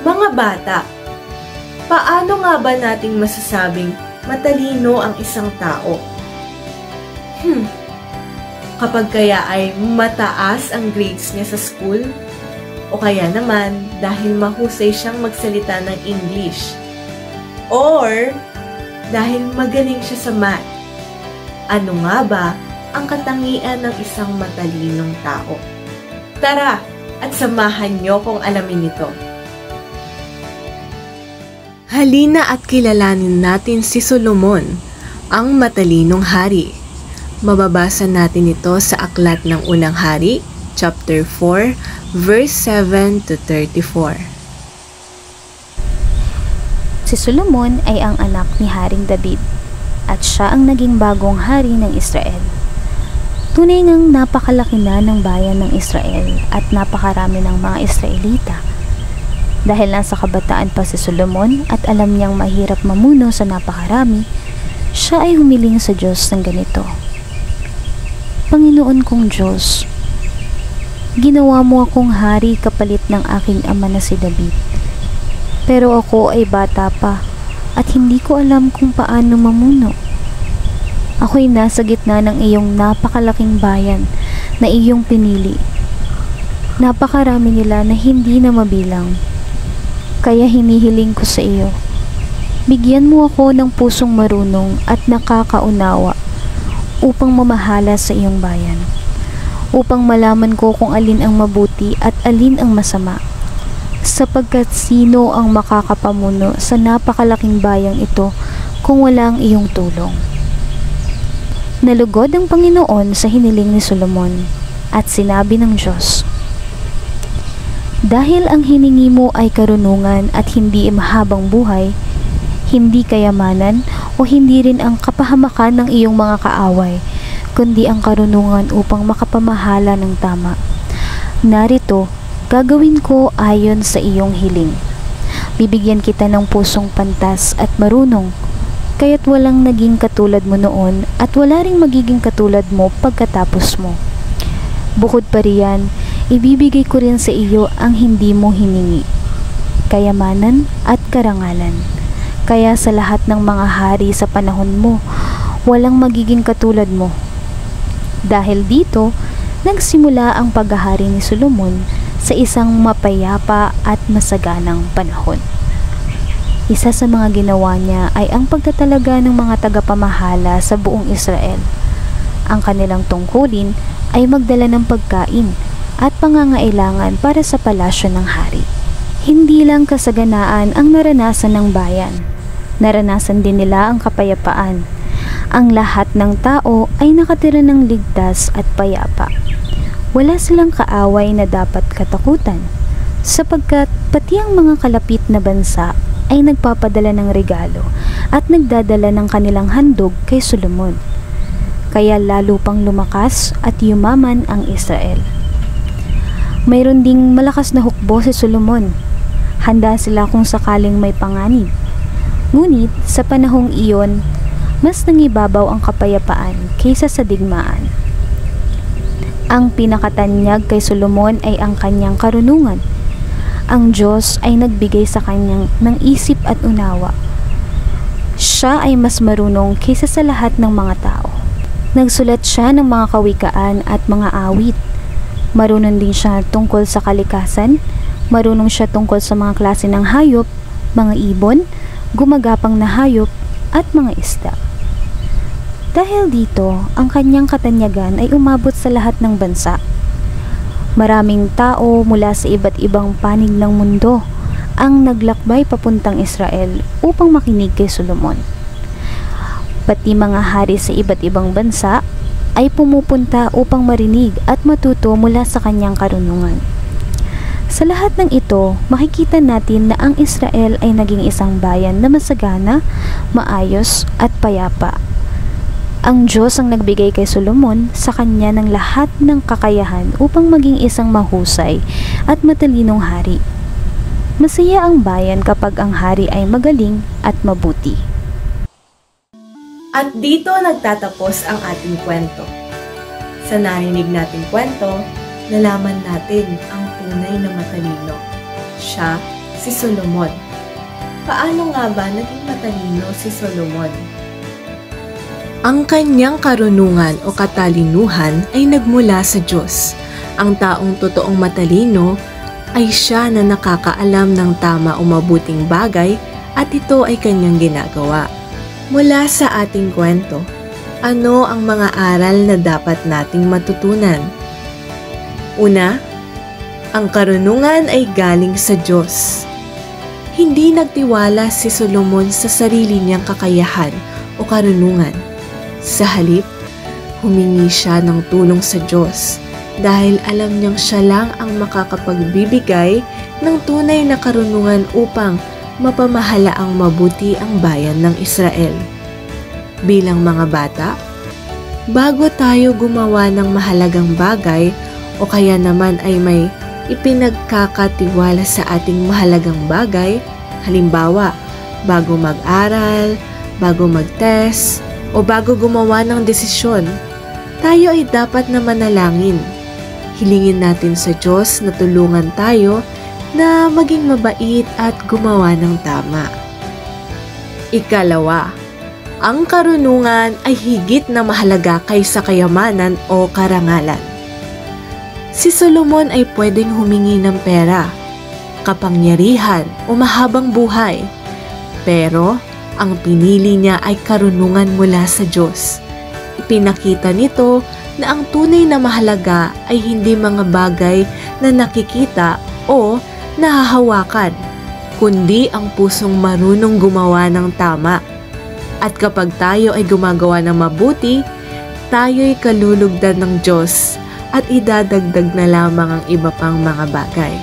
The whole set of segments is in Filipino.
Mga bata, paano nga ba nating masasabing matalino ang isang tao? Kapag kaya ay mataas ang grades niya sa school? O kaya naman dahil mahusay siyang magsalita ng English? Or dahil magaling siya sa math? Ano nga ba ang katangian ng isang matalinong tao? Tara at samahan niyo kung alamin ito. Halina at kilalanin natin si Solomon, ang matalinong hari. Mababasa natin ito sa Aklat ng Unang Hari, chapter 4, verse 7 to 34. Si Solomon ay ang anak ni Haring David at siya ang naging bagong hari ng Israel. Tunay ngang napakalaki na ng bayan ng Israel at napakarami ng mga Israelita. Dahil nasa kabataan pa si Solomon at alam niyang mahirap mamuno sa napakarami, siya ay humiling sa Diyos ng ganito. Panginoon kong Diyos, ginawa mo akong hari kapalit ng aking ama na si David. Pero ako ay bata pa at hindi ko alam kung paano mamuno. Ako'y nasa gitna ng iyong napakalaking bayan na iyong pinili. Napakarami nila na hindi na mabilang. Kaya hinihiling ko sa iyo, bigyan mo ako ng pusong marunong at nakakaunawa upang mamahala sa iyong bayan, upang malaman ko kung alin ang mabuti at alin ang masama, sapagkat sino ang makakapamuno sa napakalaking bayang ito kung wala ang iyong tulong. Nalugod ang Panginoon sa hiniling ni Solomon at sinabi ng Diyos, dahil ang hiningi mo ay karunungan at hindi mahabang buhay, hindi kayamanan o hindi rin ang kapahamakan ng iyong mga kaaway, kundi ang karunungan upang makapamahala ng tama. Narito, gagawin ko ayon sa iyong hiling. Bibigyan kita ng pusong pantas at marunong, kaya't walang naging katulad mo noon at wala ring magiging katulad mo pagkatapos mo. Bukod pa riyan, ibibigay ko rin sa iyo ang hindi mo hiningi, kayamanan at karangalan. Kaya sa lahat ng mga hari sa panahon mo, walang magiging katulad mo. Dahil dito, nagsimula ang paghahari ni Solomon sa isang mapayapa at masaganang panahon. Isa sa mga ginawa niya ay ang pagtatalaga ng mga tagapamahala sa buong Israel. Ang kanilang tungkulin ay magdala ng pagkain at pangangailangan para sa palasyo ng hari. Hindi lang kasaganaan ang naranasan ng bayan. Naranasan din nila ang kapayapaan. Ang lahat ng tao ay nakatira ng ligtas at payapa. Wala silang kaaway na dapat katakutan, sapagkat pati ang mga kalapit na bansa ay nagpapadala ng regalo at nagdadala ng kanilang handog kay Solomon. Kaya lalo pang lumakas at yumaman ang Israel. Mayroon ding malakas na hukbo si Solomon. Handa sila kung sakaling may panganib. Ngunit sa panahong iyon, mas nangibabaw ang kapayapaan kaysa sa digmaan. Ang pinakatanyag kay Solomon ay ang kanyang karunungan. Ang Diyos ay nagbigay sa kanyang ng isip at unawa. Siya ay mas marunong kaysa sa lahat ng mga tao. Nagsulat siya ng mga kawikaan at mga awit. Marunong din siya tungkol sa kalikasan, marunong siya tungkol sa mga klase ng hayop, mga ibon, gumagapang na hayop, at mga isda. Dahil dito, ang kanyang katanyagan ay umabot sa lahat ng bansa. Maraming tao mula sa iba't ibang panig ng mundo ang naglakbay papuntang Israel upang makinig kay Solomon. Pati mga hari sa iba't ibang bansa ay pumupunta upang marinig at matuto mula sa kanyang karunungan. Sa lahat ng ito, makikita natin na ang Israel ay naging isang bayan na masagana, maayos at payapa. Ang Diyos ang nagbigay kay Solomon sa kanya ng lahat ng kakayahan upang maging isang mahusay at matalinong hari. Masaya ang bayan kapag ang hari ay magaling at mabuti. At dito nagtatapos ang ating kwento. Sa narinig nating kwento, nalaman natin ang tunay na matalino. Siya si Solomon. Paano nga ba naging matalino si Solomon? Ang kanyang karunungan o katalinuhan ay nagmula sa Diyos. Ang taong totoong matalino ay siya na nakakaalam ng tama o mabuting bagay at ito ay kanyang ginagawa. Mula sa ating kwento, ano ang mga aral na dapat nating matutunan? Una, ang karunungan ay galing sa Diyos. Hindi nagtiwala si Solomon sa sarili niyang kakayahan o karunungan. Sa halip, humingi siya ng tulong sa Diyos dahil alam niyang siya lang ang makakapagbibigay ng tunay na karunungan upang mapamahalaang mabuti ang bayan ng Israel. Bilang mga bata, bago tayo gumawa ng mahalagang bagay o kaya naman ay may ipinagkakatiwala sa ating mahalagang bagay, halimbawa, bago mag-aral, bago mag-test, o bago gumawa ng desisyon, tayo ay dapat na manalangin. Hilingin natin sa Diyos na tulungan tayo na maging mabait at gumawa ng tama. Ikalawa, ang karunungan ay higit na mahalaga kaysa kayamanan o karangalan. Si Solomon ay pwedeng humingi ng pera, kapangyarihan o mahabang buhay, pero ang pinili niya ay karunungan mula sa Diyos. Ipinakita nito na ang tunay na mahalaga ay hindi mga bagay na nakikita o nahahawakan, kundi ang pusong marunong gumawa ng tama. At kapag tayo ay gumagawa ng mabuti, tayo'y kalulugdan ng Diyos at idadagdag na lamang ang iba pang mga bagay.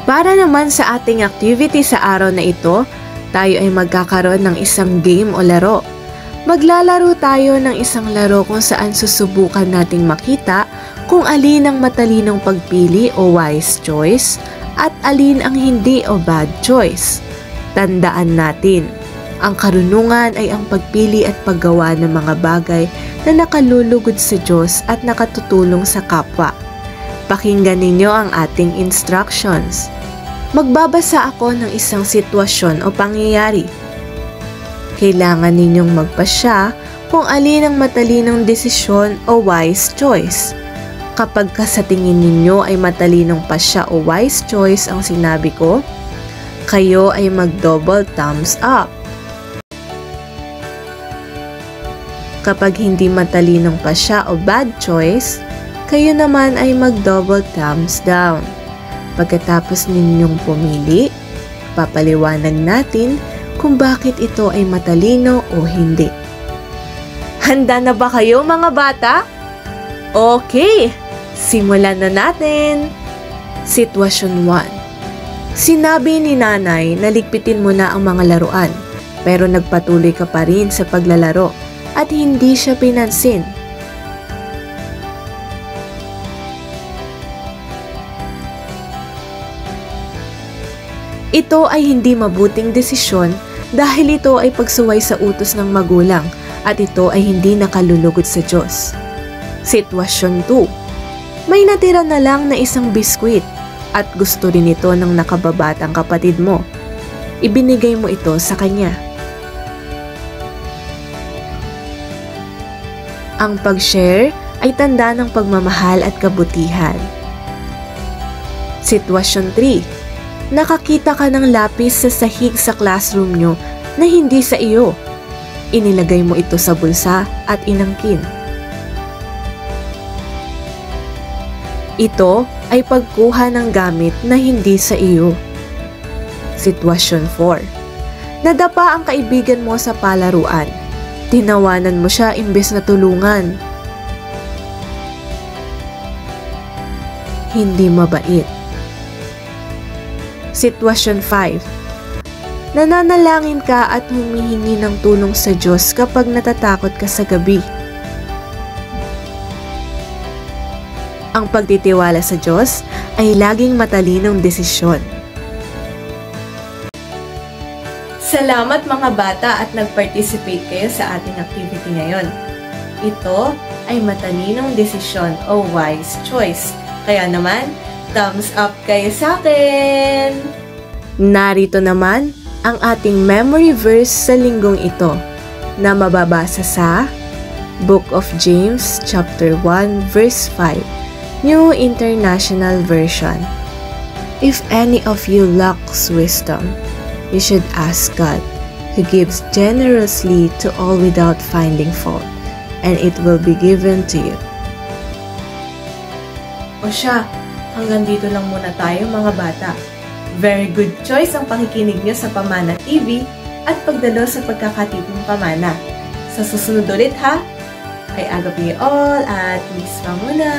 Para naman sa ating activity sa araw na ito, tayo ay magkakaroon ng isang game o laro. Maglalaro tayo ng isang laro kung saan susubukan nating makita kung alin ang matalinong pagpili o wise choice at alin ang hindi o bad choice. Tandaan natin, ang karunungan ay ang pagpili at paggawa ng mga bagay na nakalulugod sa Diyos at nakatutulong sa kapwa. Pakinggan ninyo ang ating instructions. Magbabasa ako ng isang sitwasyon o pangyayari. Kailangan ninyong magpasya kung alin ang matalinong desisyon o wise choice. Kapag sa tingin ninyo ay matalinong pasya o wise choice ang sinabi ko, kayo ay mag-double thumbs up. Kapag hindi matalinong pasya o bad choice, kayo naman ay mag-double thumbs down. Pagkatapos ninyong pumili, papaliwanag natin kung bakit ito ay matalino o hindi. Handa na ba kayo mga bata? Okay, simulan na natin! Sitwasyon 1. Sinabi ni nanay na ligpitin mo na ang mga laruan, pero nagpatuloy ka pa rin sa paglalaro at hindi siya pinansin. Ito ay hindi mabuting desisyon dahil ito ay pagsuway sa utos ng magulang at ito ay hindi nakalulugod sa Diyos. Sitwasyon 2. May natira na lang na isang biskwit at gusto rin ito ng nakababatang kapatid mo. Ibinigay mo ito sa kanya. Ang pag-share ay tanda ng pagmamahal at kabutihan. Sitwasyon 3. Nakakita ka ng lapis sa sahig sa classroom nyo na hindi sa iyo. Inilagay mo ito sa bulsa at inangkin. Ito ay pagkuha ng gamit na hindi sa iyo. Sitwasyon 4. Nadapa ang kaibigan mo sa palaruan. Tinawanan mo siya imbes na tulungan. Hindi mabait. Sitwasyon 5. Nananalangin ka at humihingi ng tulong sa Diyos kapag natatakot ka sa gabi. Ang pagtitiwala sa Diyos ay laging matalinong desisyon. Salamat mga bata at nag-participate kayo sa ating activity ngayon. Ito ay matalinong desisyon o wise choice. Kaya naman, thumbs up kayo sa akin! Narito naman ang ating memory verse sa linggong ito na mababasa sa Book of James chapter 1 verse 5, New International Version. If any of you lacks wisdom, you should ask God, who gives generously to all without finding fault, and it will be given to you. O siya, hanggang dito lang muna tayo mga bata. Very good choice ang pakikinig nyo sa Pamana TV at pagdalo sa pagkakatipong pamana. Sa susunod ulit ha, ay agapi all at miss pa muna.